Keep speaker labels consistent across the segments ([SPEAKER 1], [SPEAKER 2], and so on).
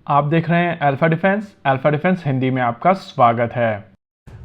[SPEAKER 1] आप देख रहे हैं अल्फा डिफेंस हिंदी में आपका स्वागत है।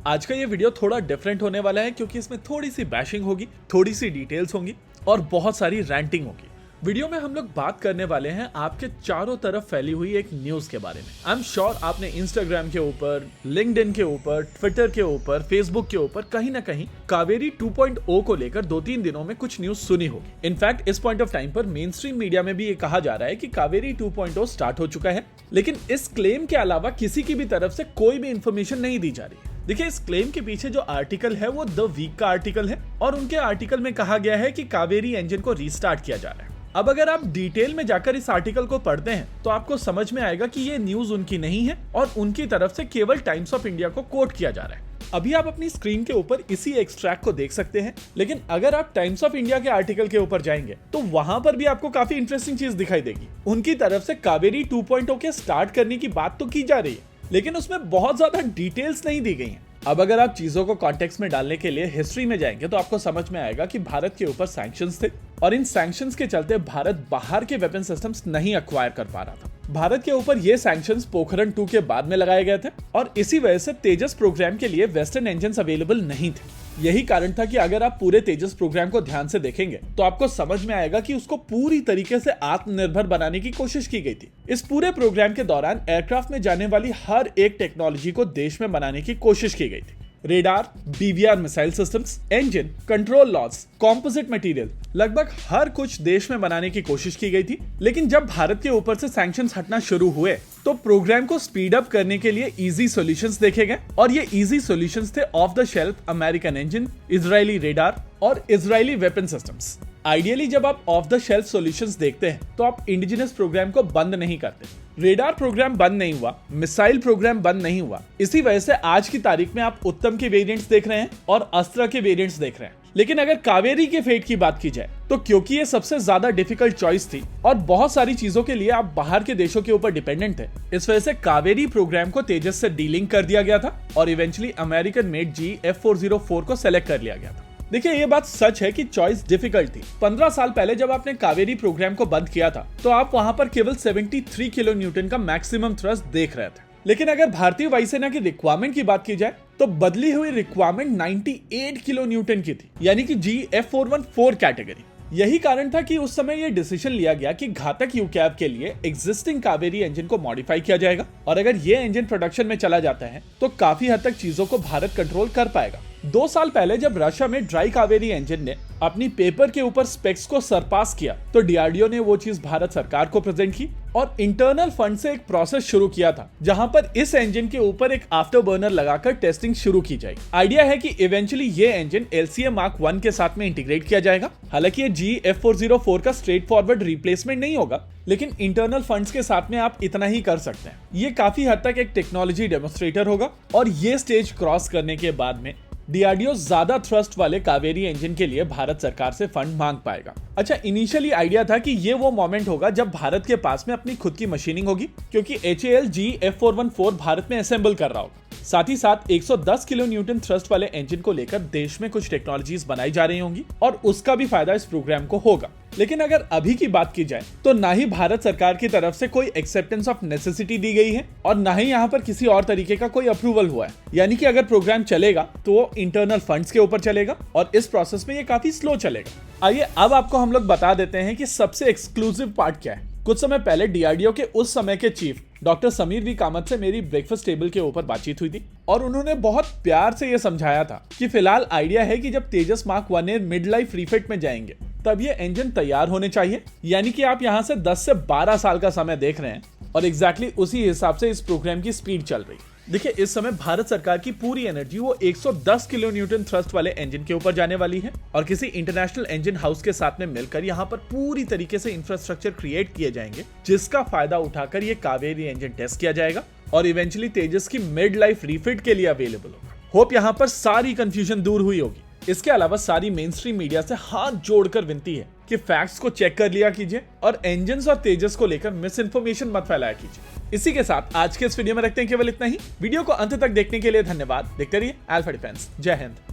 [SPEAKER 2] आज का ये वीडियो थोड़ा डिफरेंट होने वाला है क्योंकि इसमें थोड़ी सी बैशिंग होगी, थोड़ी सी डिटेल्स होंगी और बहुत सारी रैंटिंग होगी। वीडियो में हम लोग बात करने वाले हैं आपके चारों तरफ फैली हुई एक न्यूज के बारे में। आई एम श्योर आपने इंस्टाग्राम के ऊपर, लिंक्डइन के ऊपर, ट्विटर के ऊपर, फेसबुक के ऊपर कहीं ना कहीं कावेरी 2.0 को लेकर 2-3 दिनों में कुछ न्यूज सुनी होगी। इनफैक्ट इस पॉइंट ऑफ टाइम पर मेन स्ट्रीम मीडिया में भी ये कहा जा रहा है कि कावेरी 2.0 स्टार्ट हो चुका है, लेकिन इस क्लेम के अलावा किसी की भी तरफ से कोई भी इंफॉर्मेशन नहीं दी जा रही। देखिए, इस क्लेम के पीछे जो आर्टिकल है वो द वीक का आर्टिकल है और उनके आर्टिकल में कहा गया है कि कावेरी इंजन को रीस्टार्ट किया जा रहा है। अब अगर आप डिटेल में जाकर इस आर्टिकल को पढ़ते हैं तो आपको समझ में आएगा कि ये न्यूज उनकी नहीं है और उनकी तरफ से केवल टाइम्स ऑफ इंडिया को कोट किया जा रहा है। अभी आप अपनी स्क्रीन के ऊपर इसी एक्सट्रैक्ट को देख सकते हैं, लेकिन अगर आप टाइम्स ऑफ इंडिया के आर्टिकल के ऊपर जाएंगे तो वहां पर भी आपको काफी इंटरेस्टिंग चीज दिखाई देगी। उनकी तरफ से कावेरी 2.0 के स्टार्ट करने की बात तो की जा रही है, लेकिन उसमें बहुत ज्यादा डिटेल्स नहीं दी गई हैं। अब अगर आप चीजों को कॉन्टेक्स्ट में डालने के लिए हिस्ट्री में जाएंगे तो आपको समझ में आएगा कि भारत के ऊपर सैंक्शंस थे और इन सैंक्शंस के चलते भारत बाहर के वेपन सिस्टम्स नहीं एक्वायर कर पा रहा था। भारत के ऊपर ये सैंक्शंस पोखरण 2 के बाद में लगाए गए थे और इसी वजह से तेजस प्रोग्राम के लिए वेस्टर्न इंजन्स अवेलेबल नहीं थे। यही कारण था कि अगर आप पूरे तेजस प्रोग्राम को ध्यान से देखेंगे तो आपको समझ में आएगा कि उसको पूरी तरीके से आत्मनिर्भर बनाने की कोशिश की गई थी। इस पूरे प्रोग्राम के दौरान एयरक्राफ्ट में जाने वाली हर एक टेक्नोलॉजी को देश में बनाने की कोशिश की गई थी। Radar, BVR missile systems, engine, control loss, composite material, लगभग हर कुछ देश में बनाने की कोशिश की गई थी। लेकिन जब भारत के ऊपर से सैंक्शंस हटना शुरू हुए तो प्रोग्राम को स्पीड अप करने के लिए इजी सॉल्यूशंस देखे गए और ये इजी सॉल्यूशंस थे of the shelf American engine, Israeli radar और इजरायली वेपन सिस्टम्स। आइडियली जब आप ऑफ द शेल्फ सॉल्यूशंस देखते हैं तो आप इंडिजिनस प्रोग्राम को बंद नहीं करते। रेडार प्रोग्राम बंद नहीं हुआ, मिसाइल प्रोग्राम बंद नहीं हुआ। इसी वजह से आज की तारीख में आप उत्तम के वेरिएंट्स देख रहे हैं और अस्त्र के वेरिएंट्स देख रहे हैं। लेकिन अगर कावेरी के फेट की बात की जाए तो क्योंकि ये सबसे ज्यादा डिफिकल्ट चॉइस थी और बहुत सारी चीजों के लिए आप बाहर के देशों के ऊपर डिपेंडेंट थे, इस वजह से कावेरी प्रोग्राम को तेजस से डीलिंक कर दिया गया था और इवेंचुअली अमेरिकन मेड GF404 को सेलेक्ट कर लिया गया था। देखिए, ये बात सच है कि चॉइस डिफिकल्ट थी। 15 साल पहले जब आपने कावेरी प्रोग्राम को बंद किया था तो आप वहां पर केवल 73 किलो न्यूटन का मैक्सिमम थ्रस्ट देख रहे थे। लेकिन अगर भारतीय वायुसेना की रिक्वायरमेंट की बात की जाए तो बदली हुई रिक्वायरमेंट 98 किलो न्यूटन की थी, यानी कि GF414 कैटेगरी। यही कारण था कि उस समय यह डिसीजन लिया गया कि घातक यूकैव के लिए एग्जिस्टिंग कावेरी इंजन को मॉडिफाई किया जाएगा और अगर ये इंजन प्रोडक्शन में चला जाता है तो काफी हद तक चीजों को भारत कंट्रोल कर पाएगा। 2 साल पहले जब रशिया में ड्राई कावेरी इंजन ने अपनी पेपर के ऊपर स्पेक्स को सरपास किया तो डीआरडीओ ने वो चीज भारत सरकार को प्रेजेंट की और इंटरनल फंड से एक प्रोसेस शुरू किया था जहां पर इस इंजन के ऊपर एक आफ्टर बर्नर लगाकर टेस्टिंग शुरू की जाएगी। आइडिया है कि इवेंचुअली ये इंजन LCA Mark 1 के साथ में इंटीग्रेट किया जाएगा। हालांकि ये GF404 का स्ट्रेट फॉरवर्ड रिप्लेसमेंट नहीं होगा, लेकिन इंटरनल फंड्स के साथ में आप इतना ही कर सकते हैं। ये काफी हद तक एक टेक्नोलॉजी डेमोन्स्ट्रेटर होगा और ये स्टेज क्रॉस करने के बाद में डीआरडीओ ज्यादा थ्रस्ट वाले कावेरी इंजन के लिए भारत सरकार से फंड मांग पाएगा। अच्छा, इनिशियली आइडिया था कि ये वो मोमेंट होगा जब भारत के पास में अपनी खुद की मशीनिंग होगी, क्योंकि HAL GF414 भारत में असेंबल कर रहा होगा। साथ ही साथ 110 किलो न्यूटन थ्रस्ट वाले इंजन को लेकर देश में कुछ टेक्नोलॉजीज बनाई जा रही होंगी और उसका भी फायदा इस प्रोग्राम को होगा। लेकिन अगर अभी की बात की जाए तो ना ही भारत सरकार की तरफ से कोई एक्सेप्टेंस ऑफ नेसेसिटी दी गई है और ना ही यहाँ पर किसी और तरीके का कोई अप्रूवल हुआ है। यानी कि अगर प्रोग्राम चलेगा तो वो इंटरनल फंड्स के ऊपर चलेगा और इस प्रोसेस में ये काफी स्लो चलेगा। आइए अब आपको हम लोग बता देते हैं कि सबसे एक्सक्लूसिव पार्ट क्या है। कुछ समय पहले डीआरडीओ के उस समय के chief doctor Sameer V Kamat से मेरी ब्रेकफास्ट टेबल के ऊपर बातचीत हुई थी और उन्होंने बहुत प्यार से यह समझाया था कि फिलहाल आइडिया है कि जब तेजस Mark 1 मिड लाइफ रिफिट में जाएंगे तब ये इंजन तैयार होने चाहिए। यानी कि आप यहाँ से 10 से 12 साल का समय देख रहे हैं और एग्जैक्टली उसी हिसाब से इस प्रोग्राम की स्पीड चल रही है। देखिए, इस समय भारत सरकार की पूरी एनर्जी वो 110 किलो न्यूटन थ्रस्ट वाले इंजन के ऊपर जाने वाली है और किसी इंटरनेशनल इंजन हाउस के साथ में मिलकर यहाँ पर पूरी तरीके से इंफ्रास्ट्रक्चर क्रिएट किए जाएंगे, जिसका फायदा उठाकर ये कावेरी इंजन टेस्ट किया जाएगा और इवेंचुअली तेजस की मिड लाइफ रिफिट के लिए अवेलेबल होगा। होप यहाँ पर सारी कंफ्यूजन दूर हुई होगी। इसके अलावा सारी मेन स्ट्रीम मीडिया से हाथ जोड़कर विनती है कि फैक्ट्स को चेक कर लिया कीजिए और इंजन्स और तेजस को लेकर मिस इन्फॉर्मेशन मत फैलाया कीजिए। इसी के साथ आज के इस वीडियो में रखते हैं केवल इतना ही। वीडियो को अंत तक देखने के लिए धन्यवाद। देखते रहिए अल्फा डिफेंस। जय हिंद।